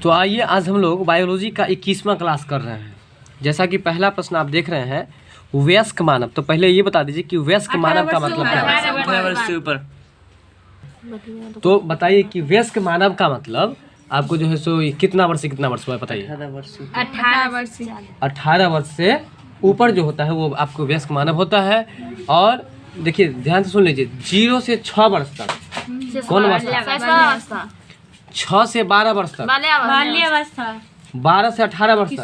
तो आइए आज हम लोग बायोलॉजी का 21वां क्लास कर रहे हैं। जैसा कि पहला प्रश्न आप देख रहे हैं वयस्क मानव। तो पहले ये बता दीजिए कि वयस्क मानव का मतलब क्या है। 18 वर्ष से ऊपर। तो बताइए कि वयस्क मानव का मतलब आपको जो है सो कितना वर्ष से कितना वर्ष हुआ है बताइए। 18 वर्ष से ऊपर जो होता है वो आपको वयस्क मानव होता है। और देखिए ध्यान से सुन लीजिए 0 से 6 वर्ष तक कौन अवस्था, 6 से 12 वर्ष तक 12 से 18 वर्ष तक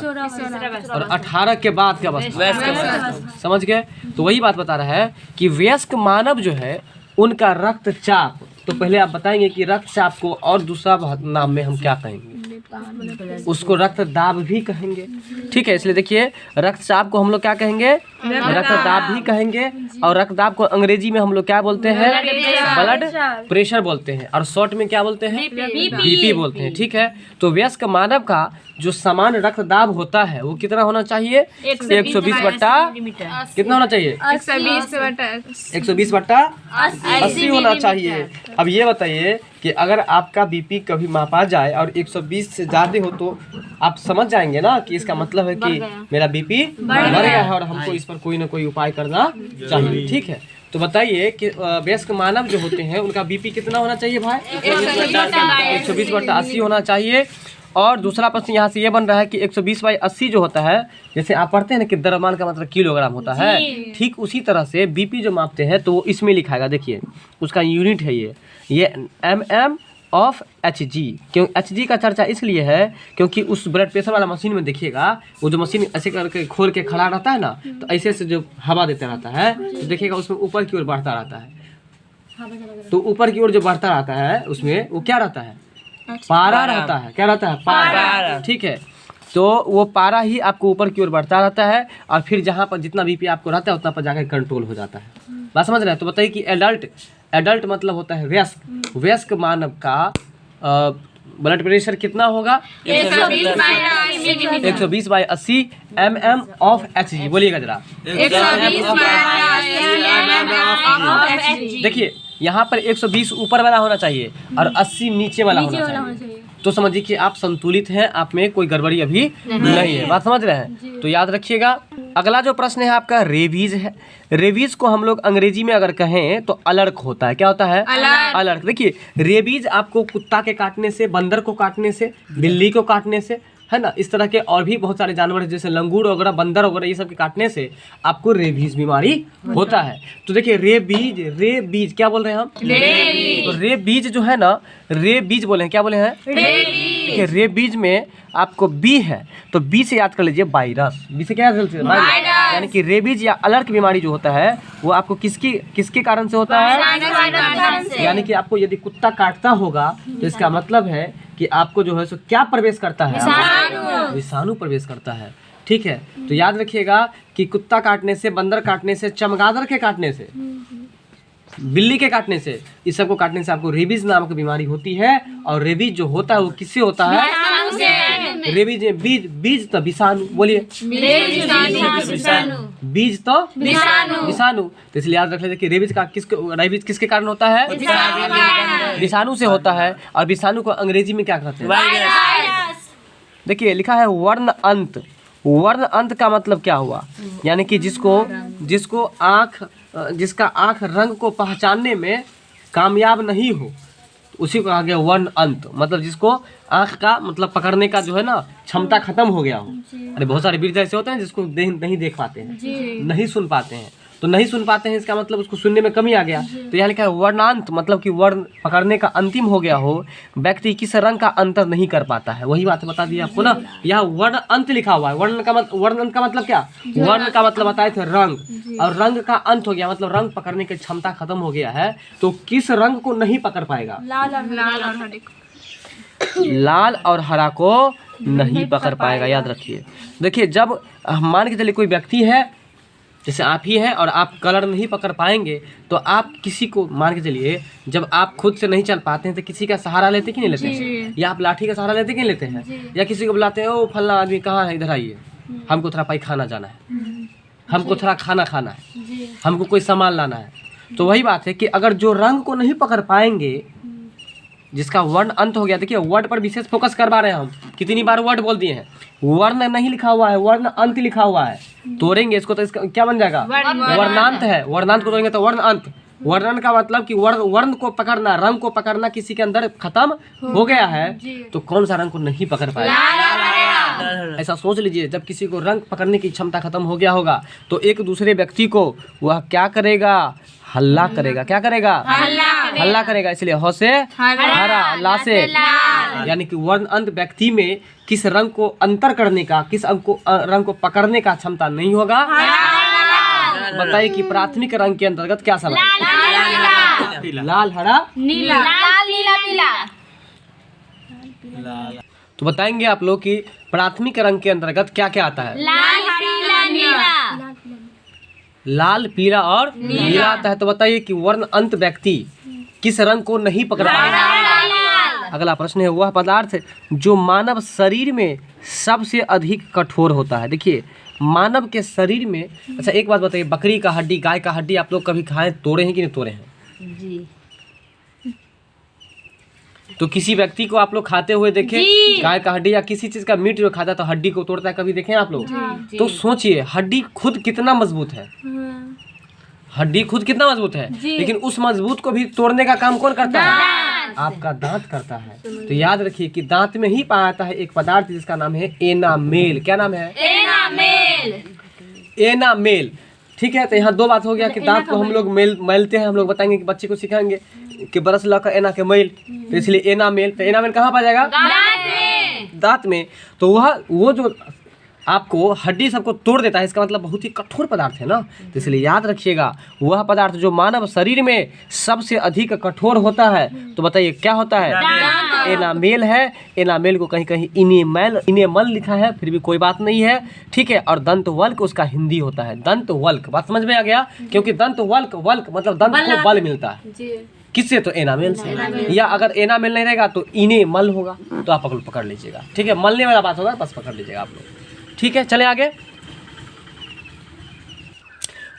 और 18 के बाद क्या अवस्था, समझ गए। तो वही बात बता रहा है कि वयस्क मानव जो है उनका रक्तचाप। तो पहले आप बताएंगे कि रक्तचाप को और दूसरा नाम में हम क्या कहेंगे, उसको रक्तदाब भी कहेंगे। ठीक है, इसलिए देखिए रक्तचाप को हम लोग क्या कहेंगे, रक्तदाब भी कहेंगे। और रक्तदाब को अंग्रेजी में हम लोग क्या बोलते हैं, ब्लड प्रेशर बोलते हैं। और शॉर्ट में क्या बोलते हैं, बीपी बोलते हैं। ठीक है, तो वयस्क मानव का जो सामान्य रक्तदाब होता है वो कितना होना चाहिए, 120 बट्टा कितना होना चाहिए, 120 बट्टा 80 होना चाहिए। अब ये बताइए कि अगर आपका बीपी कभी मापा जाए और 120 से ज़्यादा हो तो आप समझ जाएंगे ना कि इसका मतलब है कि मेरा बीपी बढ़ गया है और हमको इस पर कोई ना कोई उपाय करना चाहिए। ठीक है, तो बताइए कि वयस्क मानव जो होते हैं उनका बीपी कितना होना चाहिए भाई, 120 बट्टा 80 होना चाहिए। और दूसरा प्रश्न यहाँ से ये बन रहा है कि 120/80 जो होता है, जैसे आप पढ़ते हैं ना कि द्रव्यमान का मतलब किलोग्राम होता है, ठीक उसी तरह से बीपी जो मापते हैं तो वो इसमें लिखाएगा। देखिए उसका यूनिट है ये mm ऑफ Hg। क्यों Hg का चर्चा इसलिए है क्योंकि उस ब्लड प्रेशर वाला मशीन में देखिएगा वो जो मशीन ऐसे करके खोल के खड़ा रहता है ना, तो ऐसे से जो हवा देता रहता है तो देखिएगा उसमें ऊपर की ओर बढ़ता रहता है। तो ऊपर की ओर जो बढ़ता रहता है उसमें वो क्या रहता है, पारा रहता है। क्या रहता है, पारा। ठीक है, तो वो पारा ही आपको ऊपर की ओर बढ़ता रहता है और फिर जहाँ पर जितना बीपी आपको रहता है उतना पर जाकर कंट्रोल हो जाता है। बात समझ रहे हैं। तो बताइए कि एडल्ट मतलब होता है वयस्क। वयस्क मानव का ब्लड प्रेशर कितना होगा, 120/80 mm ऑफ Hg। बोलिएगा जरा, देखिए यहाँ पर 120 ऊपर वाला होना चाहिए और 80 नीचे वाला होना चाहिए। तो समझिए कि आप संतुलित हैं, आप में कोई गड़बड़ी अभी नहीं है। बात समझ रहे हैं। तो याद रखिएगा। अगला जो प्रश्न है आपका रेबीज है। रेबीज को हम लोग अंग्रेजी में अगर कहें तो अलर्क होता है। क्या होता है, अलर्क। देखिए रेबीज आपको कुत्ता के काटने से, बंदर को काटने से, बिल्ली को काटने से, है ना, इस तरह के और भी बहुत सारे जानवर जैसे लंगूर वगैरह, बंदर वगैरह, ये सब के काटने से आपको रेबीज बीमारी होता है। तो देखिए रेबीज क्या बोल रहे हैं हम, तो रेबीज जो है ना, रेबीज बोले हैं, क्या बोले हैं, देखिए रेबीज में आपको बी है तो बी से याद कर लीजिए वायरस। बी से क्या याद कर लीजिए, वायरस। यानी कि रेबीज या अलर्क बीमारी जो होता है वो आपको किसके कारण से होता है, यानी कि आपको यदि कुत्ता काटता होगा तो इसका मतलब है कि आपको जो है सो क्या प्रवेश करता है, विषाणु प्रवेश करता है। ठीक है, तो याद रखिएगा कि कुत्ता काटने से, बंदर काटने से, चमगादड़ के काटने से, बिल्ली के काटने से, इस सब को काटने से आपको रेबीज नामक बीमारी होती है। और रेबीज जो होता है वो किससे होता है, रेबीज में बीज तो विषाणु। बोलिए बीज तो विषाणु। तो इसलिए याद रख लीजिए कि रेबीज किसके कारण होता है, विषाणु से होता है। और विषाणु को अंग्रेजी में क्या कहते हैं, वायरस। देखिए लिखा है वर्ण अंत। वर्ण अंत का मतलब क्या हुआ, यानी कि जिसका आँख रंग को पहचानने में कामयाब नहीं हो उसी को कहा गया वर्ण अंत। मतलब जिसको आँख का मतलब पकड़ने का जो है ना क्षमता खत्म हो गया हो। अरे बहुत सारे वृद्ध ऐसे होते हैं जिसको नहीं देख पाते हैं, नहीं सुन पाते हैं। तो नहीं सुन पाते हैं इसका मतलब उसको सुनने में कमी आ गया। तो यहाँ लिखा है वर्णांत, मतलब कि वर्ण पकड़ने का अंतिम हो गया हो, व्यक्ति किस रंग का अंतर नहीं कर पाता है। वही बात बता दी आपको ना, यहाँ वर्ण अंत लिखा हुआ है। वर्ण अंत का मतलब क्या, वर्ण का मतलब बताए थे रंग, और रंग का अंत हो गया मतलब रंग पकड़ने की क्षमता खत्म हो गया है। तो किस रंग को नहीं पकड़ पाएगा, लाल और हरा को नहीं पकड़ पाएगा। याद रखिए। देखिए जब मान के चलिए कोई व्यक्ति है जैसे आप ही हैं और आप कलर नहीं पकड़ पाएंगे तो आप किसी को, मान के चलिए जब आप खुद से नहीं चल पाते हैं तो किसी का सहारा लेते कि नहीं लेते हैं, या आप लाठी का सहारा लेते कि नहीं लेते हैं, या किसी को बुलाते हैं ओ फल्ला आदमी कहाँ है, इधर आइए, हमको थोड़ा पैखाना जाना है, हमको थोड़ा खाना खाना है, हमको कोई सामान लाना है। तो वही बात है कि अगर जो रंग को नहीं पकड़ पाएंगे जिसका वर्ण अंत हो गया, देखिए वर्ड पर विशेष फोकस करवा रहे हैं हम, कितनी बार वर्ड बोल दिए हैं, वर्ण नहीं लिखा हुआ है, वर्ण अंत लिखा हुआ है, तोड़ेंगे इसको तो इसका क्या बन जाएगा, वर्णांत है, वर्णांत को तोड़ेंगे तो वर्ण अंत। वर्णन का मतलब कि वर्ण को पकड़ना, रंग को पकड़ना किसी के अंदर खत्म हो गया है तो कौन सा रंग को नहीं पकड़ पाएगा। ऐसा सोच लीजिए, जब किसी को रंग पकड़ने की क्षमता खत्म हो गया होगा तो एक दूसरे व्यक्ति को वह क्या करेगा, हल्ला करेगा। क्या करेगा, हल्ला करेगा। इसलिए ह से हरा, ला से, यानी कि वर्ण अंत व्यक्ति में किस रंग को अंतर करने का, किस रंग को पकड़ने का क्षमता नहीं होगा। बताइए कि प्राथमिक रंग के अंतर्गत क्या सवाल, लाल, हरा, नीला, लाल, नीला, पीला। तो बताएंगे आप लोग कि प्राथमिक रंग के अंतर्गत क्या क्या आता है। लाल, पीला, नीला, लाल, पीला और नीला आता है। तो बताइए कि वर्ण अंत व्यक्ति किस रंग को नहीं पकड़ पाएगा। अगला प्रश्न है, वह पदार्थ जो मानव शरीर में सबसे अधिक कठोर होता है। देखिए मानव के शरीर में, अच्छा एक बात बताइए, बकरी का हड्डी, गाय का हड्डी आप लोग कभी खाए, तोड़े हैं कि नहीं तोड़े हैं जी? तो किसी व्यक्ति को आप लोग खाते हुए देखे, गाय का हड्डी या किसी चीज का मीट जो खाता है तो हड्डी को तोड़ता है, कभी देखे आप लोग? तो सोचिए हड्डी खुद कितना मजबूत है, हड्डी खुद कितना मजबूत है, लेकिन उस मजबूत को भी तोड़ने का काम कौन करता है? आपका दांत करता है। तो याद रखिए कि दांत में ही पाया जाता है एक पदार्थ जिसका नाम है एनामेल। क्या नाम है? एनामेल। एनामेल, ठीक है। तो यहाँ दो बात हो गया कि दांत को हम लोग मलते हैं, हम लोग बताएंगे कि बच्चे को सिखाएंगे कि बरस ला का एना के मैल, तो इसलिए एनामेल। तो एनामेल कहाँ पाया जाएगा? दांत में। तो वो जो आपको हड्डी सबको तोड़ देता है, इसका मतलब बहुत ही कठोर पदार्थ है ना। तो इसलिए याद रखिएगा, वह पदार्थ जो मानव शरीर में सबसे अधिक कठोर होता है, तो बताइए क्या होता है? एनामेल है। एनामेल को कहीं कहीं इनेमल लिखा है, फिर भी कोई बात नहीं है, ठीक है। और दंतवल्क उसका हिंदी होता है, दंतवल्क। बात समझ में आ गया? क्योंकि दंतवल्क, वल्क मतलब दंत को बल मिलता है, किससे? तो एनामेल से। या अगर एनामेल नहीं रहेगा तो इनेमल होगा, तो आप पकड़ लीजिएगा, ठीक है। मलने वाला बात होगा, बस पकड़ लीजिएगा आप लोग, ठीक है। चले आगे।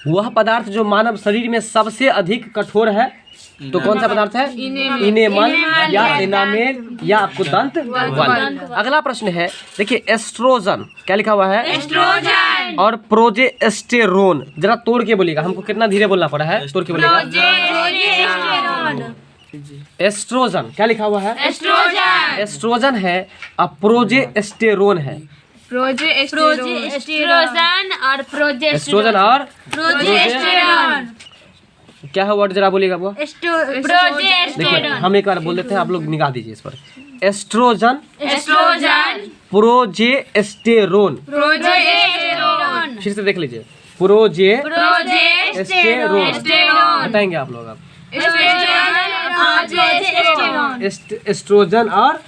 वह पदार्थ जो मानव शरीर में सबसे अधिक कठोर है, तो कौन सा पदार्थ है? इनेमल या एनामेल या आपको दंत वल्क। अगला प्रश्न है, देखिए एस्ट्रोजन, क्या लिखा हुआ है? एस्ट्रोजन। और प्रोजेस्टेरोन, जरा तोड़ के बोलिएगा, हमको कितना धीरे बोलना पड़ा है, तोड़ के बोलिएगा। एस्ट्रोजन, क्या लिखा हुआ है? एस्ट्रोजन। एस्ट्रोजन है और प्रोजेस्टेरोन है। एस्ट्रोजन और प्रोजेस्टेरोन क्या है वर्ड, जरा बोलिएगा वो। देखिए हम एक बार बोल देते हैं, आप लोग निगाह दीजिए इस पर। एस्ट्रोजन, प्रोजेस्टेरोन, फिर से देख लीजिए, प्रोजेस्टेरोन। बताएंगे आप लोग। अब एस्ट्रोजन और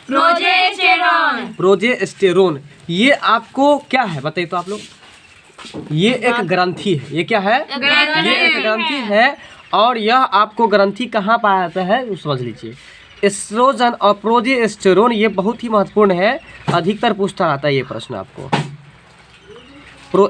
प्रोजेस्टेरोन, ये आपको क्या है बताइए तो आप लोग? ये एक ग्रंथि है। ये क्या है? ये एक ग्रंथि है। और यह आपको ग्रंथि कहाँ पाया जाता है समझ लीजिए। एस्ट्रोजन और प्रोजेस्टेरोन ये बहुत ही महत्वपूर्ण है, अधिकतर पूछता आता है ये प्रश्न आपको।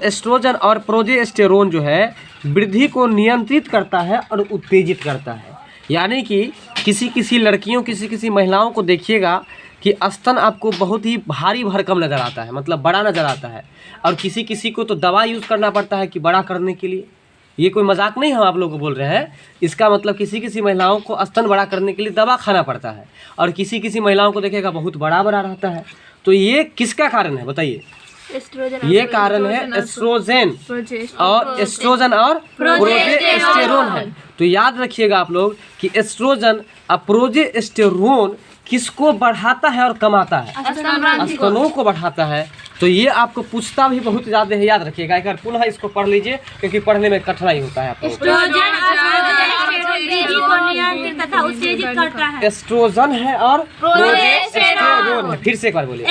एस्ट्रोजन और प्रोजेस्टेरोन जो है वृद्धि को नियंत्रित करता है और उत्तेजित करता है। यानी कि किसी लड़कियों, किसी महिलाओं को देखिएगा कि स्तन आपको बहुत ही भारी भरकम नज़र आता है, मतलब बड़ा नज़र आता है। और किसी को तो दवा यूज़ करना पड़ता है कि बड़ा करने के लिए। ये कोई मजाक नहीं हम आप लोगों को बोल रहे हैं। इसका मतलब किसी महिलाओं को स्तन बड़ा करने के लिए दवा खाना पड़ता है, और किसी महिलाओं को देखेगा बहुत बड़ा रहता है। तो ये किसका कारण है बताइए? ये कारण है एस्ट्रोजन और प्रोजेस्टेरोन है। तो याद रखिएगा आप लोग कि एस्ट्रोजन और प्रोजेस्टेरोन किसको बढ़ाता है और कमाता है? स्तनों को बढ़ाता है। तो ये आपको पूछता भी बहुत ज्यादा है, याद रखिएगा। एक बार पुनः इसको पढ़ लीजिए, क्योंकि पढ़ने में कठिनाई होता है आपको। एस्ट्रोजन है और प्रोजेस्टेरोन है। फिर से एक बार बोलिए।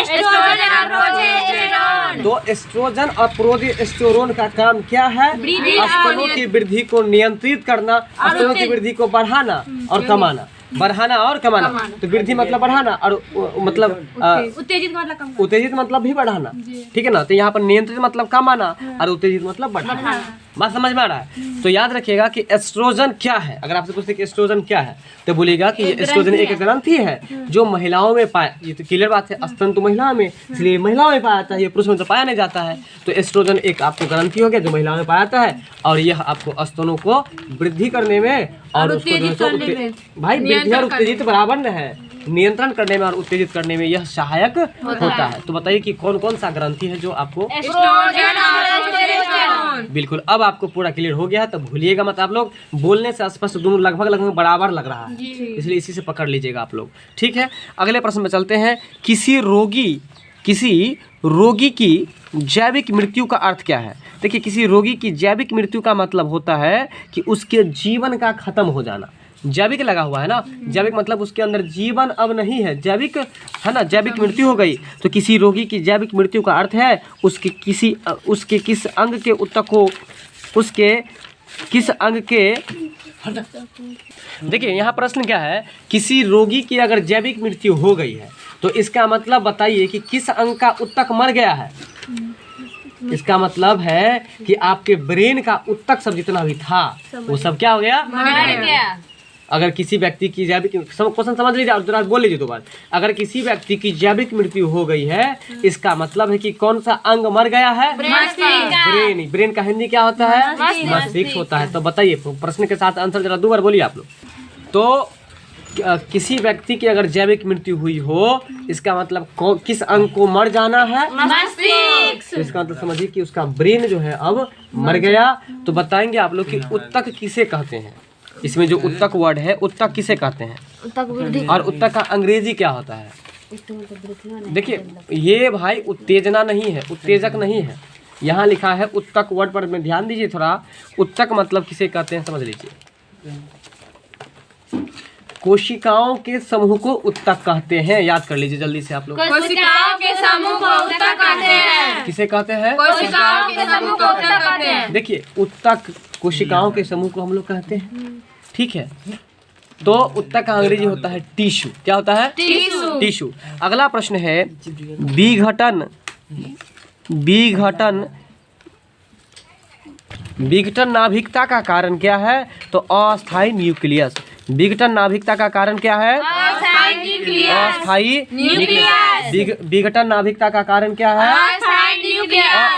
तो एस्ट्रोजन और प्रोजेस्टेरोन का काम क्या है? स्तनों की वृद्धि को नियंत्रित करना, स्तनों की वृद्धि को बढ़ाना और कमाना। बढ़ाना और कमाना। तो वृद्धि मतलब बढ़ाना, और मतलब उत्तेजित मतलब भी बढ़ाना, ठीक है ना। तो यहाँ पर नियंत्रित मतलब कमाना और उत्तेजित मतलब बढ़ाना। बात समझ में आ रहा है? तो याद रखिएगा कि एस्ट्रोजन क्या है। अगर आपसे पूछते कि एस्ट्रोजन क्या है तो बोलिएगा कि एस्ट्रोजन एक ग्रंथि है जो महिलाओं में पाया, ये तो क्लियर बात है, स्तन तो महिला में, इसलिए महिलाओं में पाया जाता है, ये पुरुष में तो पाया नहीं जाता है। तो एस्ट्रोजन एक आपको ग्रंथि हो गया जो महिलाओं में पाया जाता है और यह आपको स्तनों को वृद्धि करने में और उसको भाई वृद्धि और उत्तेजित बराबर न है, नियंत्रण करने में और उत्तेजित करने में यह सहायक होता है। तो बताइए कि कौन कौन सा ग्रंथि है जो आपको बिल्कुल। अब आपको पूरा क्लियर हो गया है, तो भूलिएगा मत। आप लोग बोलने से स्पष्ट दोनों लगभग बराबर लग रहा है, इसलिए इसी से पकड़ लीजिएगा आप लोग, ठीक है। अगले प्रश्न में चलते हैं। किसी रोगी की जैविक मृत्यु का अर्थ क्या है? देखिए, किसी रोगी की जैविक मृत्यु का मतलब होता है कि उसके जीवन का खत्म हो जाना। जैविक लगा हुआ है ना, जैविक मतलब उसके अंदर जीवन अब नहीं है, जैविक है ना, जैविक मृत्यु हो गई। तो किसी रोगी की जैविक मृत्यु का अर्थ है उसके किस अंग के ऊतक को, उसके किस अंग के, देखिए यहाँ प्रश्न क्या है, किसी रोगी की अगर जैविक मृत्यु हो गई है तो इसका मतलब बताइए कि किस अंग का ऊतक मर गया है। इसका मतलब है कि आपके ब्रेन का ऊतक सब जितना भी था वो सब क्या हो गया, मर गया। अगर किसी व्यक्ति की जैविक, क्वेश्चन समझ लीजिए और जरा बोल लीजिए दो बार। अगर किसी व्यक्ति की जैविक मृत्यु हो गई है इसका मतलब है कि कौन सा अंग मर गया है, ब्रेन। ब्रेन का हिंदी क्या होता है, मस्तिष्क होता है। तो बताइए प्रश्न के साथ आंसर जरा दो बार बोलिए आप लोग। तो किसी व्यक्ति की अगर जैविक मृत्यु हुई हो इसका मतलब किस अंग को मर जाना है, मस्तिष्क। तो इसका मतलब समझिए कि उसका ब्रेन जो है अब मर गया। तो बताएंगे आप लोग कि ऊतक किसे कहते हैं। इसमें जो ऊतक वर्ड है, ऊतक किसे कहते हैं और ऊतक का अंग्रेजी क्या होता है। देखिए ये भाई उत्तेजना नहीं है, उत्तेजक नहीं है, यहाँ लिखा है ऊतक वर्ड पर में ध्यान दीजिए थोड़ा। ऊतक मतलब किसे कहते हैं समझ लीजिए। कोशिकाओं के समूह को ऊतक कहते हैं, याद कर लीजिए जल्दी से आप लोग। कोशिकाओं के समूह को ऊतक कहते हैं। किसे कहते हैं, कोशिकाओं के समूह को ऊतक कहते हैं। देखिए ऊतक कोशिकाओं के समूह को हम लोग कहते हैं, ठीक है। तो ऊतक का अंग्रेजी होता है टिश्यू। क्या होता है, टिश्यू। अगला प्रश्न है विघटन नाभिकता का कारण क्या है। तो अस्थायी न्यूक्लियस। विघटन नाभिकता का कारण क्या है, अस्थायी न्यूक्लियस। विघटन नाभिकता का कारण क्या है,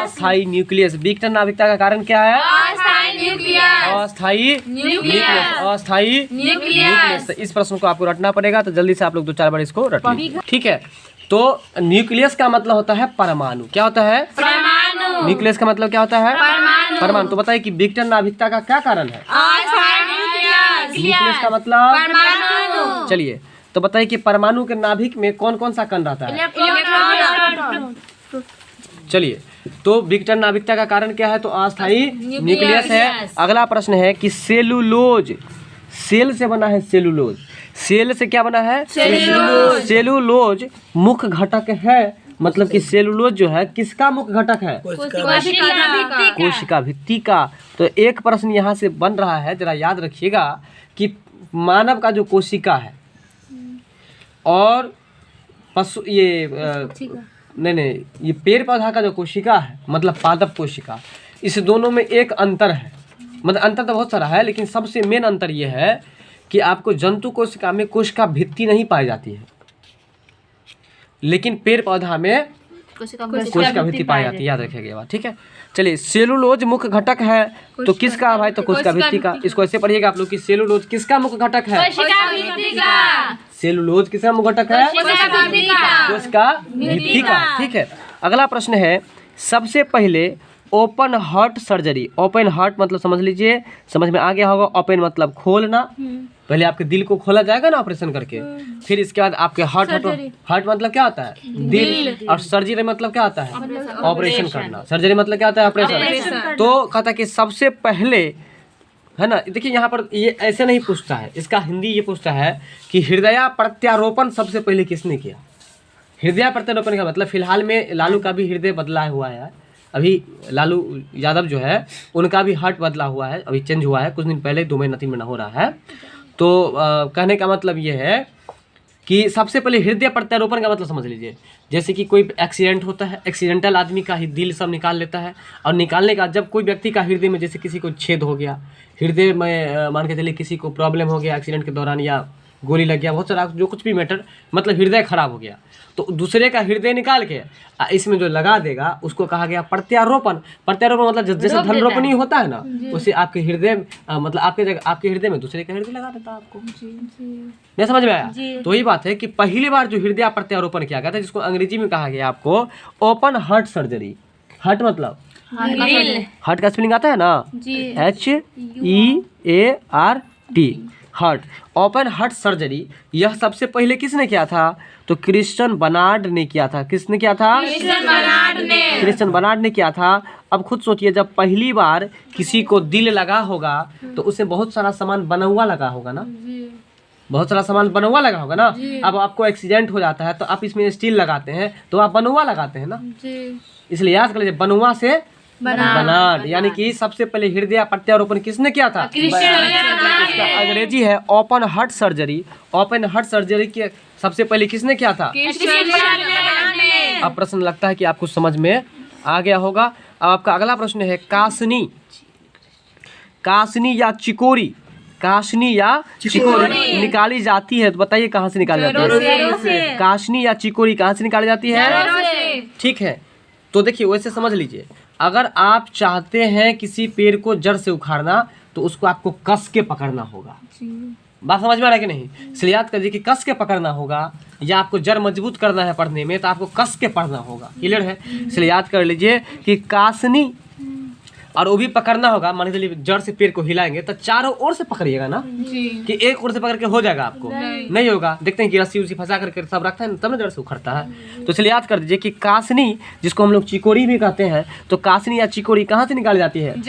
अस्थायी न्यूक्लियस। विघटन नाभिकता का कारण क्या है, अस्थायी न्यूक्लियस। तो इस प्रश्न को आपको रटना पड़ेगा, तो जल्दी से आप लोग 2-4 बार इसको रट लीजिए, ठीक है। तो न्यूक्लियस का मतलब होता है परमाणु। क्या होता है, परमाणु। न्यूक्लियस का मतलब क्या होता है, परमाणु। तो बताइए कि विघटन नाभिकता का क्या कारण है, न्यूक्लियस का मतलब परमाणु। चलिए तो बताइए कि परमाणु के नाभिक में कौन कौन सा कण रहता है। चलिए तो विघटन नाभिकता का कारण क्या है, तो अस्थायी न्यूक्लियस है। अगला प्रश्न है कि सेलुलोज, सेल से बना है सेलुलोज। सेल से क्या बना है, सेलुलोज मुख्य घटक है। मतलब कि सेलुलोज जो है किसका मुख्य घटक है, कोशिका भित्ति का। तो एक प्रश्न यहाँ से बन रहा है, जरा याद रखिएगा कि मानव का जो कोशिका है और पशु ये पेड़ पौधा का जो कोशिका है मतलब पादप कोशिका, इस दोनों में एक अंतर है। मतलब अंतर तो बहुत सारा है लेकिन सबसे मेन अंतर ये है कि आपको जंतु कोशिका में कोशिका भित्ति नहीं पाई जाती है, लेकिन पेड़ पौधा में कोशिका भित्ति पाई जाती है। याद रखिएगा ये बात, ठीक है। चलिए सेलुलोज मुख्य घटक है तो किसका भाई, तो कोशिका भित्ति का। इसको ऐसे पढ़िएगा आप लोग कि सेलुलोज किसका मुख्य घटक है, सेलुलोज किसका मुख्य घटक है, कोशिका भित्ति का, ठीक है। अगला प्रश्न है सबसे पहले open heart surgery. Open heart मतलब समझ लीजिए, समझ में आ गया होगा। ओपन मतलब खोलना, पहले आपके दिल को खोला जाएगा ना ऑपरेशन करके, फिर इसके बाद आपके हार्ट मतलब क्या होता है, दिल। और सर्जरी मतलब क्या होता है, ऑपरेशन करना। सर्जरी मतलब क्या होता है, ऑपरेशन। तो कहता है कि सबसे पहले, है ना। देखिए यहाँ पर ये ऐसे नहीं पूछता है, इसका हिंदी ये पूछता है कि हृदय प्रत्यारोपण सबसे पहले किसने किया। हृदय प्रत्यारोपण का मतलब फिलहाल में लालू का भी हृदय बदला हुआ है। अभी लालू यादव जो है उनका भी हार्ट बदला हुआ है, अभी चेंज हुआ है कुछ दिन पहले, 2 महीना 3 महीना हो रहा है। तो कहने का मतलब ये है कि सबसे पहले हृदय प्रत्यारोपण का मतलब समझ लीजिए। जैसे कि कोई एक्सीडेंट होता है, एक्सीडेंटल आदमी का ही दिल सब निकाल लेता है, और निकालने का जब कोई व्यक्ति का हृदय में जैसे किसी को छेद हो गया, हृदय में मान के चलिए किसी को प्रॉब्लम हो गया एक्सीडेंट के दौरान, या गोली लग गया, बहुत सारा जो कुछ भी मैटर, मतलब हृदय खराब हो गया, तो दूसरे का हृदय निकाल के इसमें जो लगा देगा उसको कहा गया प्रत्यारोपण। प्रत्यारोपण मतलब जैसे धन रोपणी होता है ना, उसे आपके हृदय मतलब आपके हृदय में दूसरे का हृदय लगा देता है आपको। नहीं समझ में आया? तो यही बात है कि पहली बार जो हृदय प्रत्यारोपण किया गया था, जिसको अंग्रेजी में कहा गया आपको ओपन हार्ट सर्जरी। हार्ट मतलब हार्ट का स्पेलिंग आता है ना, HEART, heart. Open heart surgery यह सबसे पहले किसने किया था? तो क्रिश्चियन बर्नार्ड ने किया था। किसने किया था? क्रिश्चियन बर्नार्ड ने किया था। अब खुद सोचिए, जब पहली बार किसी को दिल लगा होगा तो उसे बहुत सारा सामान बना हुआ लगा होगा ना, बहुत सारा सामान बना हुआ लगा होगा ना। अब आपको एक्सीडेंट हो जाता है तो आप इसमें स्टील लगाते हैं, तो आप बनुआ लगाते हैं ना, इसलिए याद कर लीजिए बनुआ से बर्नार्ड। यानी कि सबसे पहले हृदय प्रत्यारोपण किसने किया था? इसका अंग्रेजी है open heart surgery. Open heart surgery के सबसे पहले किसने किया था? अब प्रश्न लगता है कि आपको समझ में आ गया होगा। अब आपका अगला प्रश्न है कासनी या चिकोरी, कासनी या चिकोरी निकाली जाती है, तो बताइए कहाँ से निकाली जाती है? कासनी या चिकोरी कहाँ से निकाली जाती है? ठीक है, तो देखिए वैसे समझ लीजिए, अगर आप चाहते हैं किसी पेड़ को जड़ से उखाड़ना तो उसको आपको कस के पकड़ना होगा। बात समझ में आ रहा है कि नहीं? इसलिए याद कर लीजिए कि कस के पकड़ना होगा, या आपको जड़ मजबूत करना है पढ़ने में तो आपको कस के पढ़ना होगा। क्लियर है? इसलिए याद कर लीजिए कि कासनी, और वो भी पकड़ना होगा, मान के चलिए जड़ से पेड़ को हिलाएंगे तो चारों ओर से पकड़िएगा ना, कि एक ओर से पकड़ के हो जाएगा आपको? नहीं होगा। देखते हैं कि रस्सी उसी फंसा करके सब रखता है ना, तब ना जड़ से उखड़ता है। तो इसलिए याद कर दीजिए कि कासनी, जिसको हम लोग चिकोरी भी कहते हैं, तो कासनी या चिकोरी कहाँ से निकाली जाती है?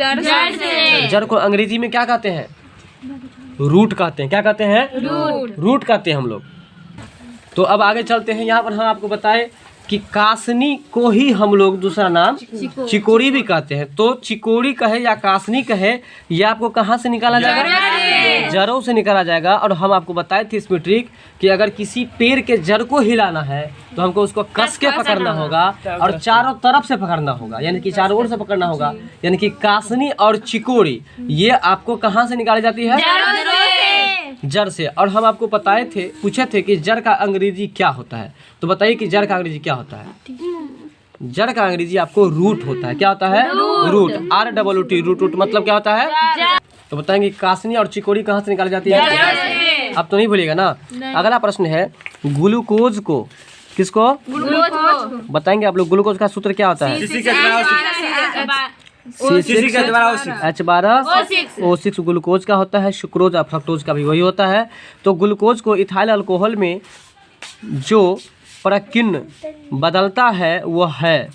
जड़ को अंग्रेजी में क्या कहते हैं? रूट कहते हैं। क्या कहते हैं? रूट कहते हैं हम लोग। तो अब आगे चलते हैं। यहाँ पर हम आपको बताएं कि कासनी को ही हम लोग दूसरा नाम चिकोरी भी कहते हैं। तो चिकोरी कहे या कासनी कहे, ये आपको कहाँ से निकाला जाएगा? जड़ों से निकाला जाएगा। और हम आपको बताए थे इसमें ट्रिक कि अगर किसी पेड़ के जड़ को हिलाना है तो हमको उसको कस के पकड़ना होगा और चारों तरफ से पकड़ना होगा, यानी कि चारों ओर से पकड़ना होगा। यानी कि कासनी और चिकोरी ये आपको कहाँ से निकाली जाती है? जड़ से। और हम आपको पूछे थे कि जड़ का अंग्रेजी क्या होता है, तो बताइए कि जड़ का अंग्रेजी क्या होता है? जड़ का अंग्रेजी आपको रूट होता है। क्या होता है? रूट। ROOT, रूट मतलब क्या होता है? तो बताएंगे कासनी और चिकोरी कहाँ से निकाली जाती है? अब तो नहीं भूलिएगा ना। अगला प्रश्न है ग्लूकोज को, किसको बताएंगे आप लोग? ग्लूकोज का सूत्र क्या होता है? H12O6 ग्लूकोज का होता है। सुक्रोज और फ्रक्टोज का भी वही होता है। तो ग्लूकोज को इथाइल अल्कोहल में जो प्रकीर्ण बदलता है वो है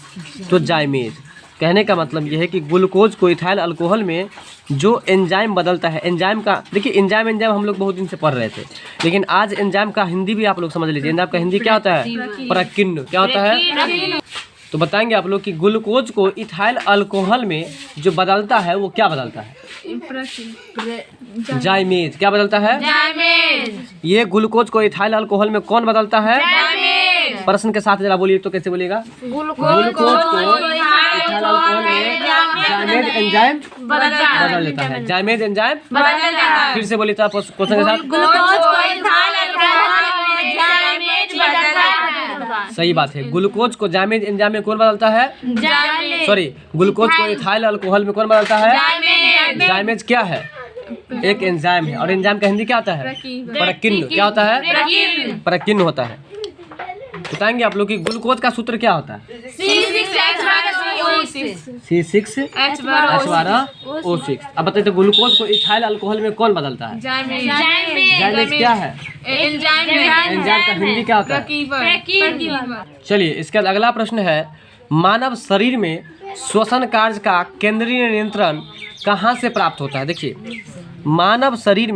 तो जाइमेज। कहने का मतलब ये है कि ग्लूकोज को इथाइल अल्कोहल में जो एंजाइम बदलता है, एंजाइम का देखिए, एंजाइम हम लोग बहुत दिन से पढ़ रहे थे, लेकिन आज एंजाइम का हिंदी भी आप लोग समझ लीजिए। एंजाइम का हिंदी क्या होता है? प्रकीर्ण। क्या होता है? तो बताएंगे आप लोग कि ग्लूकोज को इथाइल अल्कोहल में जो बदलता है वो क्या बदलता है? जाइमेज। क्या बदलता है? ये ग्लूकोज को इथाइल अल्कोहल में कौन बदलता है? प्रश्न के साथ जरा बोलिए तो कैसे बोलिएगा? ग्लूकोज को इथाइल अल्कोहल में जाइमेज एंजाइम बदल देता है। जाइमेज एंजाइम फिर से बोलिए तो क्वेश्चन के साथ। सही बात है। ग्लूकोज को जाइमेज एंजाइम में कौन बदलता है? ग्लूकोज को इथाइल अल्कोहल में कौन बदलता है? जाइमेज क्या है? एक एंजाइम है। और एंजाइम का हिंदी क्या होता है? प्रकीर्ण। क्या होता है? प्रकीर्ण होता है। बताएंगे आप लोग कि ग्लूकोज का सूत्र क्या होता है? C6H12O6। अब बताइए तो ग्लूकोज को इथाइल अल्कोहल में कौन बदलता है? जाइमेज क्या है? एंजाइम का हिंदी क्या होता है? चलिए इसके बाद अगला प्रश्न है मानव शरीर में श्वसन कार्य का केंद्रीय नियंत्रण कहाँ से प्राप्त होता है? देखिए मानव शरीर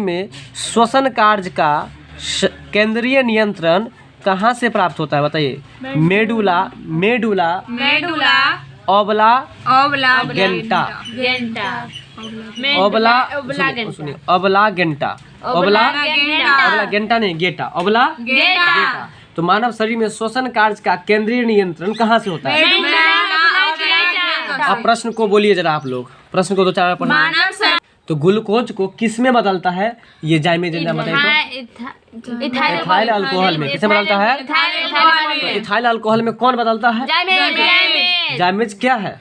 में श्वसन कार्य का केंद्रीय नियंत्रण कहाँ से प्राप्त होता है? बताइए। मेडुला ओब्लागेंटा ओबला गेंडा ओबला गेंटा नहीं गेटा ओबला गेंडा तो मानव शरीर में श्वसन कार्य का केंद्रीय नियंत्रण कहाँ से होता है? अब प्रश्न को बोलिए जरा आप लोग, प्रश्न को 2-4 बार पढ़ना। मानव शरीर तो ग्लूकोज को किस में बदलता है? ये जाइमेज एंजाइम बताइए तो। इथाइल अल्कोहल में किसमें बदलता है? तो इथाइल अल्कोहल में कौन बदलता है? जाइमेज क्या है?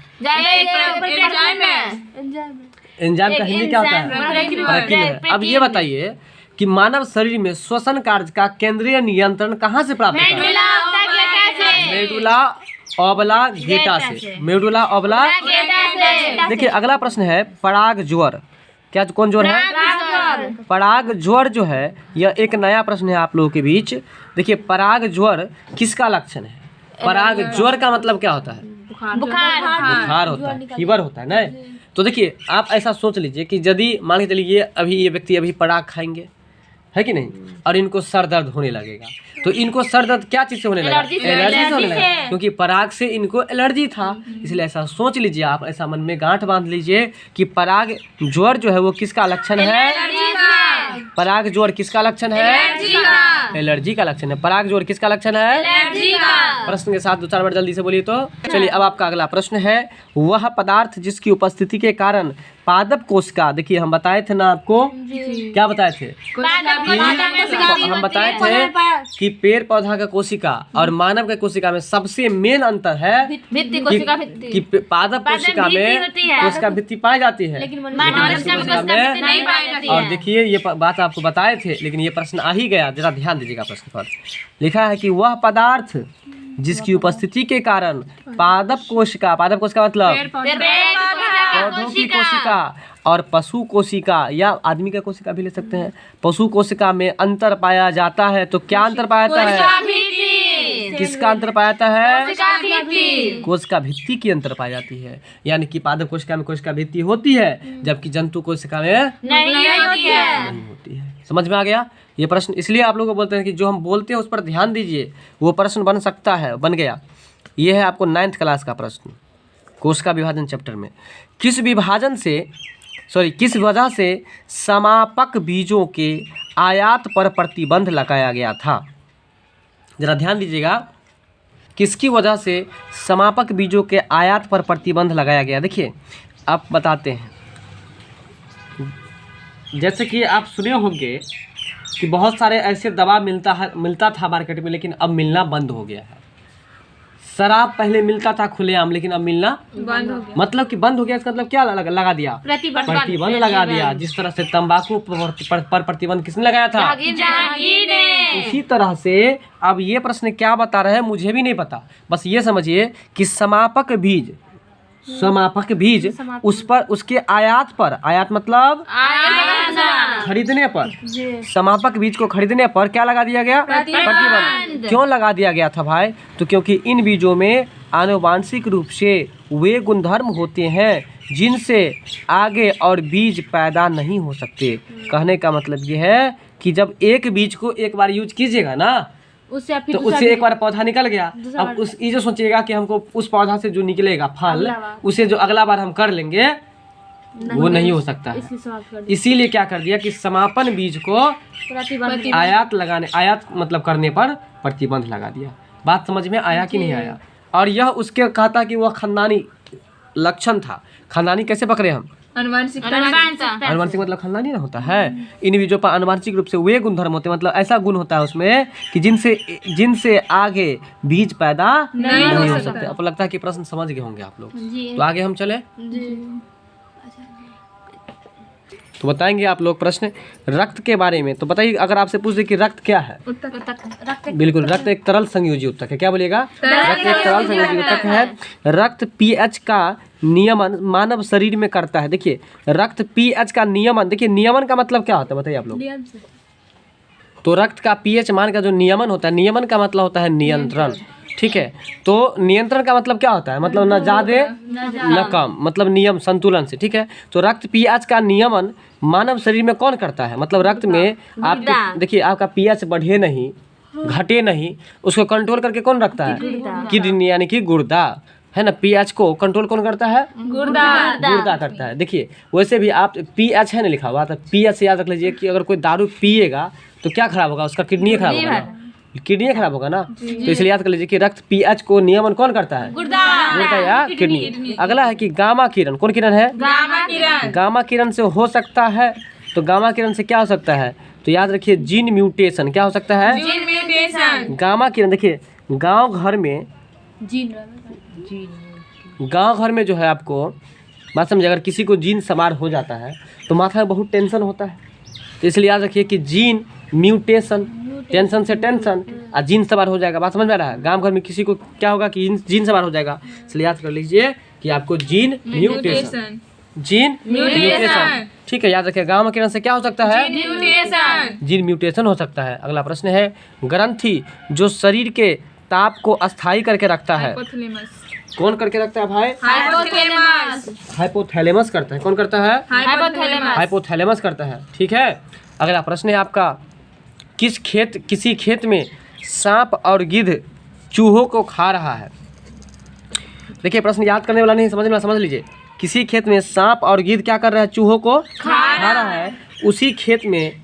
एंजाइम का हिंदी क्या होता है? मॉलिक्यूल है। अब ये बताइए कि मानव शरीर में श्वसन कार्य का केंद्रीय नियंत्रण कहाँ से प्राप्त होता है? मेडुला ऑब्लांगेटा से। Medulla oblongata. देखिए अगला प्रश्न है पराग ज्वर। क्या कौन ज्वर है? पराग ज्वर जो है यह एक नया प्रश्न है आप लोगों के बीच। देखिए पराग ज्वर किसका लक्षण है? पराग ज्वर का मतलब क्या होता है? बुखार होता है, फीवर होता है ना। तो देखिए आप ऐसा सोच लीजिए कि यदि मान के चलिए अभी ये व्यक्ति अभी पराग खाएंगे, है कि नहीं, और इनको सर दर्द होने लगेगा, तो इनको सर दर्द क्या चीज़ से होने लगा? एलर्जी से होने लगा, क्योंकि पराग से इनको एलर्जी था। इसलिए ऐसा सोच लीजिए आप, ऐसा मन में गांठ बांध लीजिए कि पराग ज्वर जो है वो किसका लक्षण है? पराग ज्वर किसका लक्षण है? एलर्जी का लक्षण है। पराग ज्वर किसका लक्षण है? प्रश्न के साथ 2-4 बार जल्दी से बोलिए तो। चलिए अब आपका अगला प्रश्न है वह पदार्थ जिसकी उपस्थिति के कारण पादप कोशिका, देखिए हम बताए थे ना आपको, क्या बताए थे? हम बताए थे कि पेड़ पौधा का कोशिका और मानव के कोशिका में सबसे मेन अंतर है कि पादप कोशिका में कोशिका भित्ति पाई जाती है, और देखिए ये बात आपको बताए थे, लेकिन ये प्रश्न आ ही गया, जरा ध्यान दीजिएगा प्रश्न पर। लिखा है कि वह पदार्थ जिसकी उपस्थिति के कारण पादप कोशिका मतलब पौधों की कोशिका और पशु कोशिका या आदमी का कोशिका भी ले सकते हैं, पशु कोशिका में अंतर पाया जाता है। तो क्या अंतर पाया जाता है? किसका अंतर पाया जाता है? कोशिका भित्ति की अंतर पाई जाती है। यानी कि पादप कोशिका में कोशिका भित्ति होती है, जबकि जंतु कोशिका में नहीं होती है। समझ में आ गया ये प्रश्न? इसलिए आप लोगों को बोलते हैं कि जो हम बोलते हैं उस पर ध्यान दीजिए, वो प्रश्न बन सकता है, बन गया। ये है आपको 9th क्लास का प्रश्न, कोशिका विभाजन चैप्टर में। किस वजह से समापक बीजों के आयात पर प्रतिबंध लगाया गया था? जरा ध्यान दीजिएगा, किसकी वजह से समापक बीजों के आयात पर प्रतिबंध लगाया गया? देखिए आप बताते हैं, जैसे कि आप सुने होंगे कि बहुत सारे ऐसे दवा मिलता था मार्केट में, लेकिन अब मिलना बंद हो गया है। शराब पहले मिलता था खुलेआम, लेकिन अब मिलना बंद हो गया। मतलब कि बंद हो गया, इसका मतलब क्या लगा दिया? प्रतिबंध लगा दिया। जिस तरह से तंबाकू पर प्रतिबंध किसने लगाया था? उसी तरह से अब ये प्रश्न क्या बता रहे हैं मुझे भी नहीं पता, बस ये समझिए कि समापक बीज उस पर उसके आयात पर, आयात मतलब खरीदने पर, समापक बीज को खरीदने पर क्या लगा दिया गया? प्रतिबंध। क्यों लगा दिया गया था भाई? तो क्योंकि इन बीजों में आनुवांशिक रूप से वे गुणधर्म होते हैं जिनसे आगे और बीज पैदा नहीं हो सकते। कहने का मतलब ये है कि जब एक बीज को एक बार यूज कीजिएगा ना, तो उससे एक बार पौधा निकल गया, अब उस ये जो सोचिएगा कि हमको उस पौधा से जो निकलेगा फल, उसे जो अगला बार हम कर लेंगे वो नहीं हो सकता है। इसीलिए क्या कर दिया कि समापन बीज को आयात मतलब करने पर प्रतिबंध लगा दिया। बात समझ में आया कि नहीं आया? और यह उसके कहता कि वह खानदानी लक्षण था। खानदानी कैसे पकड़े हम? अनुवांशिक मतलब खानदानी ना होता है। इन बीजों पर अनुवांशिक रूप से वे गुणधर्म होते हैं, मतलब ऐसा गुण होता है उसमें कि जिनसे आगे बीज पैदा नहीं हो सकते। अब लगता है कि प्रश्न समझ गए होंगे आप लोग, तो आगे हम चले तो बताएंगे आप लोग प्रश्न रक्त के बारे में। तो बताइए, अगर आपसे पूछ दे कि रक्त क्या है? बिल्कुल, रक्त एक तरल संयोजी उत्तक है। क्या बोलिएगा? रक्त एक तरल संयोजी उत्तक है। रक्त पीएच का नियमन मानव शरीर में करता है। देखिए रक्त पीएच का नियमन, देखिए नियमन का मतलब क्या होता है बताइए आप लोग? तो रक्त का पीएच मान का जो नियमन होता है, नियमन का मतलब होता है नियंत्रण। ठीक है, तो नियंत्रण का मतलब क्या होता है? मतलब न ज़्यादा न कम, मतलब नियम संतुलन से। ठीक है, तो रक्त पीएच का नियमन मानव शरीर में कौन करता है? मतलब रक्त में आप देखिए आपका पीएच बढ़े नहीं घटे नहीं, उसको कंट्रोल करके कौन रखता है? किडनी यानी कि गुर्दा। है ना, पीएच को कंट्रोल कौन करता है? गुर्दा। गुर्दा करता है। देखिए वैसे भी आप पीएच है ना लिखा हुआ, तो पीएच से याद रख लीजिए कि अगर कोई दारू पिएगा तो क्या खराब होगा? उसका किडनी खराब होगा ना, किडनी खराब होगा ना। तो इसलिए याद कर लीजिए कि रक्त पीएच को नियमन कौन करता है? गुर्दा या किडनी। अगला है कि गामा किरण, कौन किरण है? गामा किरण। गामा किरण से हो सकता है, तो गामा किरण से क्या हो सकता है? तो याद रखिए जीन म्यूटेशन। क्या हो सकता है? Gene mutation. गामा किरण देखिए गांव घर में जो है आपको बात समझे, अगर किसी को जीन सवार हो जाता है तो माथा में बहुत टेंशन होता है। तो इसलिए याद रखिए कि जीन म्यूटेशन, टेंशन से टेंशन और जीन सवार हो जाएगा। बात समझ में आ रहा है? गांव घर में किसी को क्या होगा कि जीन सवार हो जाएगा, इसलिए याद कर लीजिए कि आपको जीन म्यूटेशन, जीन म्यूटेशन। ठीक है, याद रखिए गामा किरण से क्या हो सकता है? जीन म्यूटेशन हो सकता है। अगला प्रश्न है ग्रंथि जो शरीर के ताप को अस्थायी करके रखता है, कौन करके रखता है भाई? हाइपोथैलेमस। हाइपोथैलेमस करता है। कौन करता है? हाइपोथैलेमस। हाइपोथैलेमस करता है। ठीक है, अगला प्रश्न है आपका किसी खेत में सांप और गिद्ध चूहों को खा रहा है। देखिए प्रश्न याद करने वाला नहीं, समझ लीजिए। किसी खेत में सांप और गिद्ध क्या कर रहा है? चूहों को खा रहा है। उसी खेत में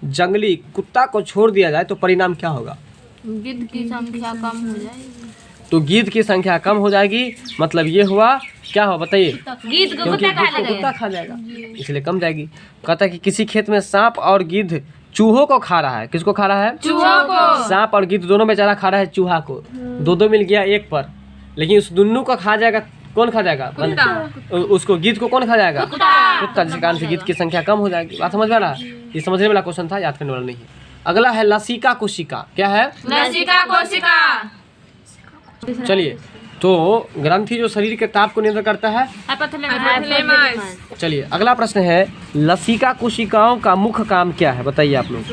जंगली कुत्ता को छोड़ दिया जाए तो परिणाम क्या होगा? गिद्ध की संख्या कम हो जाएगी। तो गिद्ध की संख्या कम हो जाएगी, मतलब ये हुआ क्या हो बताइए? गिद्ध को क्योंकि गिद्ध को कुत्ता खा जाएगा, इसलिए कम जाएगी। कहता है कि किसी खेत में सांप और गिद्ध चूहों को खा रहा है। किसको खा रहा है? चूहों को। सांप और गिद्ध दोनों बेचारा खा रहा है चूहा को। दो मिल गया एक पर, लेकिन उस दोनों को खा जाएगा। कौन खा जाएगा? उसको गिद्ध को कौन खा जाएगा? कुत्ता। जिस कारण से गिद्ध की संख्या कम हो जाएगी। बात समझ में आ रहा है? ये समझने वाला क्वेश्चन था, याद करने वाला नहीं है। अगला है लसिका कोशिका। क्या है? लसिका कोशिका। चलिए, तो ग्रंथि जो शरीर के ताप को नियंत्रण करता है, हाइपोथैलेमस। चलिए अगला प्रश्न है लसिका कोशिकाओं का मुख्य काम क्या है? बताइए आप लोग।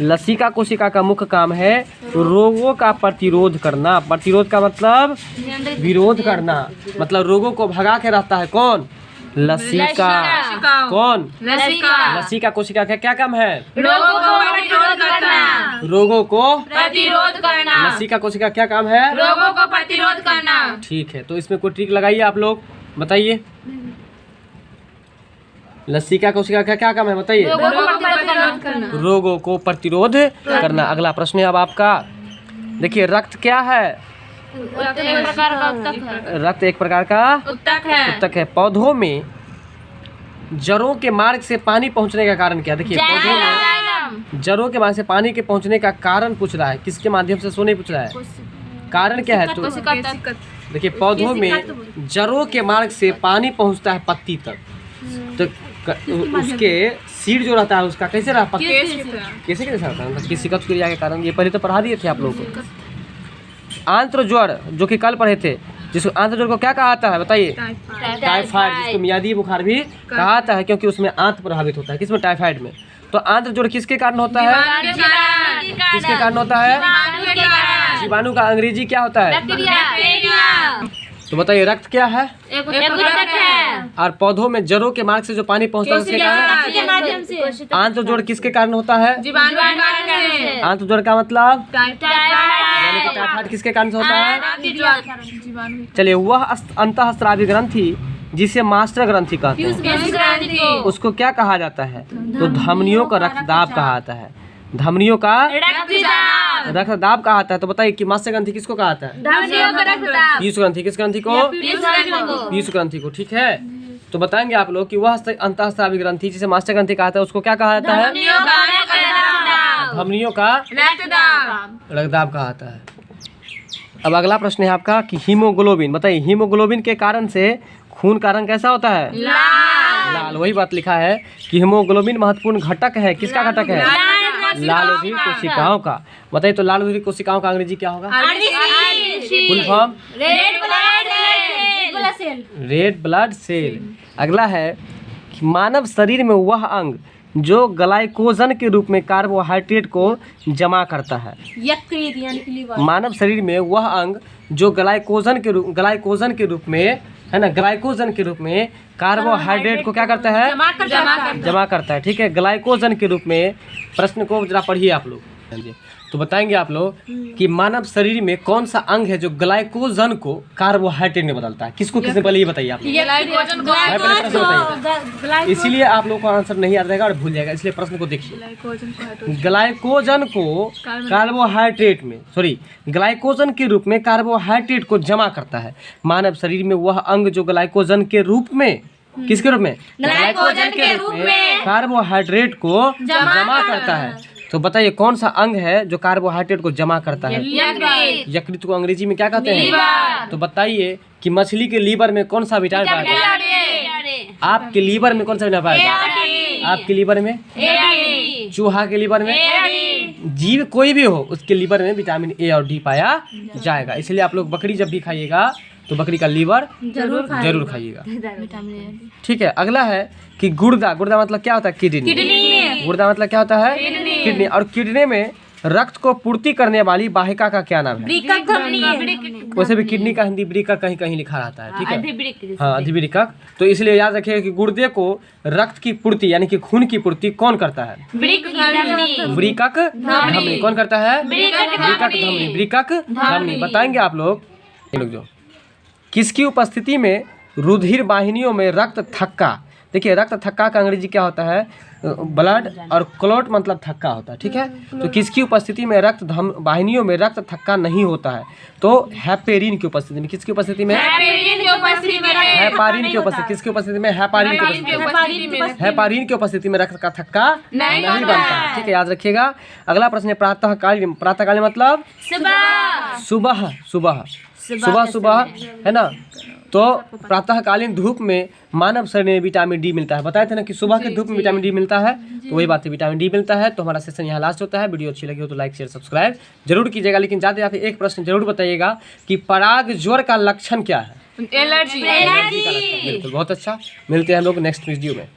लसिका कोशिका का मुख्य काम है रोगों का प्रतिरोध करना। प्रतिरोध का मतलब विरोध करना, मतलब रोगों को भगा के रहता है। कौन? लसिका। कौन? लसिका कोशिका का क्या काम है? रोगों को प्रतिरोध करना। रोगों को प्रतिरोध करना। लसिका कोशिका क्या काम है? रोगों को प्रतिरोध करना। ठीक है, तो इसमें कोई ट्रिक लगाइए आप लोग, बताइए। लसिका कोशिका का क्या काम है बताइए? रोगों को प्रतिरोध करना। रोगों को प्रतिरोध करना। अगला प्रश्न है अब आपका, देखिए रक्त क्या है? रक्त एक प्रकार का उत्तक है। रक्त एक प्रकार का उत्तक है। उत्तक है। पौधों में जड़ों के मार्ग से पानी पहुंचने का कारण क्या? देखिए पौधों में जड़ों के मार्ग से पानी के पहुंचने का कारण पूछ रहा है, किसके माध्यम से? सोने पूछ रहा है। कारण क्या है? तो देखिए पौधों में जड़ों के मार्ग से पानी पहुंचता है पत्ती तक, तो उसके सीड जो रहता है उसका कैसे रहा? कैसे रहता है? किसिकत क्रिया के कारण। ये पहले तो पढ़ा दिए थे आप लोगों को। आंत्र ज्वर जो कि कल पढ़े थे, जिसको आंत्र ज्वर को क्या कहा जाता है बताइए? टाइफाइड, जिसको मियादी बुखार भी कहा जाता है, क्योंकि उसमें आंत प्रभावित होता है। किसमें? टाइफाइड में। तो आंत्र ज्वर किसके कारण होता है? किसके कारण होता है? जीवाणु का अंग्रेजी क्या होता है? तो बताइए रक्त क्या है? एक उत्तक है। और पौधों में जड़ों के मार्ग से जो पानी पहुंचता है उसके कारण। के माध्यम से। आंत्र ज्वर किसके कारण होता है? जीवाणु के कारण से। आंत्र ज्वर का मतलब यानी कि टाइफाइड। टाइफाइड किसके कारण से होता है? जीवाणु। चलिए वह अंतःस्रावी ग्रंथि जिसे मास्टर ग्रंथि कहते हैं उसको क्या कहा जाता है? तो धमनियों का रक्तदाब कहा जाता है। धमनियों का रक्तदाब कहा जाता है। तो बताइए कि मास्टर ग्रंथि किसको कहा जाता है? पीयूष ग्रंथि। किस ग्रंथि को? पीयूष ग्रंथि को। ठीक है, तो बताएंगे आप लोग कि वह अंतःस्रावी ग्रंथि जिसे मास्टर ग्रंथि कहा जाता है उसको क्या कहा जाता है? धमनियों का रक्तदाब कहा जाता है। अब अगला प्रश्न है आपका कि हीमोग्लोबिन। बताइए हीमोग्लोबिन के कारण से खून का रंग कैसा होता है? लाल। वही बात लिखा है कि हीमोग्लोबिन महत्वपूर्ण घटक है। किसका घटक है? लालोदीप कोशिकाओं का। बताइए तो लालोदीप कोशिकाओं का अंग्रेजी क्या होगा? Full form? Red blood cell. अगला है कि मानव शरीर में वह अंग जो ग्लाइकोजन के रूप में कार्बोहाइड्रेट को जमा करता है। मानव शरीर में वह अंग जो ग्लाइकोजन के रूप में है ना, ग्लाइकोजन के रूप में कार्बोहाइड्रेट को क्या करता है? जमा करता है। ठीक है, ग्लाइकोजन के रूप में। प्रश्न को जरा पढ़िए आप लोग। तो बताएंगे आप लोग कि मानव शरीर में कौन सा अंग है जो ग्लाइकोजन को कार्बोहाइड्रेट में बदलता है। किसको किसने पहले ये बताइए आप लोग। भाई, पहले प्रश्न बताइए। इसीलिए आप लोगों को आंसर नहीं याद रहेगा और भूल जाएगा, इसलिए प्रश्न को देखिए। ग्लाइकोजन को कार्बोहाइड्रेट में ग्लाइकोजन के रूप में कार्बोहाइड्रेट को जमा करता है। मानव शरीर में वह अंग जो ग्लाइकोजन के रूप में, किसके रूप में, ग्लाइकोजन के रूप में कार्बोहाइड्रेट को जमा करता है। तो बताइए कौन सा अंग है जो कार्बोहाइड्रेट को जमा करता है। यकृत को अंग्रेजी में क्या कहते हैं। तो बताइए कि मछली के लीवर में कौन सा विटामिन पाया जाता है। आपके लीवर में कौन सा विटामिन पाया जाता है। आपके लीवर में, चूहा के लीवर में, जीव कोई भी हो उसके लीवर में विटामिन ए और डी पाया जाएगा। इसलिए आप लोग बकरी जब भी खाइएगा तो बकरी का लीवर जरूर खाइएगा। ठीक है। अगला है कि गुर्दा। गुर्दा मतलब क्या होता है, किडनी। गुर्दा मतलब क्या होता है, किडनी। और किडनी में रक्त को पूर्ति करने वाली वाहिका का क्या नाम है। वैसे भी किडनी का हिंदी वृक्क कहीं कहीं लिखा रहता है। ठीक है, हाँ, अधिवृक्क। तो इसलिए याद रखिएगा कि गुर्दे को रक्त की पूर्ति यानी कि खून की पूर्ति कौन करता है, वृक्क धमनी। कौन करता है, वृक्क धमनी। वृक्क धमनी। बताएंगे आप लोग जो किसकी उपस्थिति में रुधिर वाहिनियों में रक्त थक्का। देखिए रक्त थक्का का अंग्रेजी क्या होता है, ब्लड, और क्लॉट मतलब थक्का होता है। ठीक है। तो किसकी उपस्थिति में रक्त वाहिनियों में रक्त थक्का नहीं होता है, तो हेपेरिन की उपस्थिति में। किसकी उपस्थिति में, हेपारिन की उपस्थिति। किसकी उपस्थिति में, हेपारिन की उपस्थिति। हेपारिन की उपस्थिति में रक्त का थक्का नहीं बनता है। ठीक है, याद रखिएगा। अगला प्रश्न है प्रातःकालीन। प्रातःकालीन मतलब सुबह सुबह सुबह है ना। तो प्रातःकालीन धूप में मानव शरीर में विटामिन डी मिलता है। बताए थे ना कि सुबह के धूप में विटामिन डी मिलता है, तो वही बात है, विटामिन डी मिलता है। तो हमारा सेशन यहाँ लास्ट होता है। वीडियो अच्छी लगी हो तो लाइक शेयर सब्सक्राइब जरूर कीजिएगा। लेकिन जाते जाते एक प्रश्न जरूर बताइएगा कि पराग ज्वर का लक्षण क्या है। एलर्जी का लक्षण। बिल्कुल, बहुत अच्छा। मिलते हैं हम लोग नेक्स्ट वीडियो में।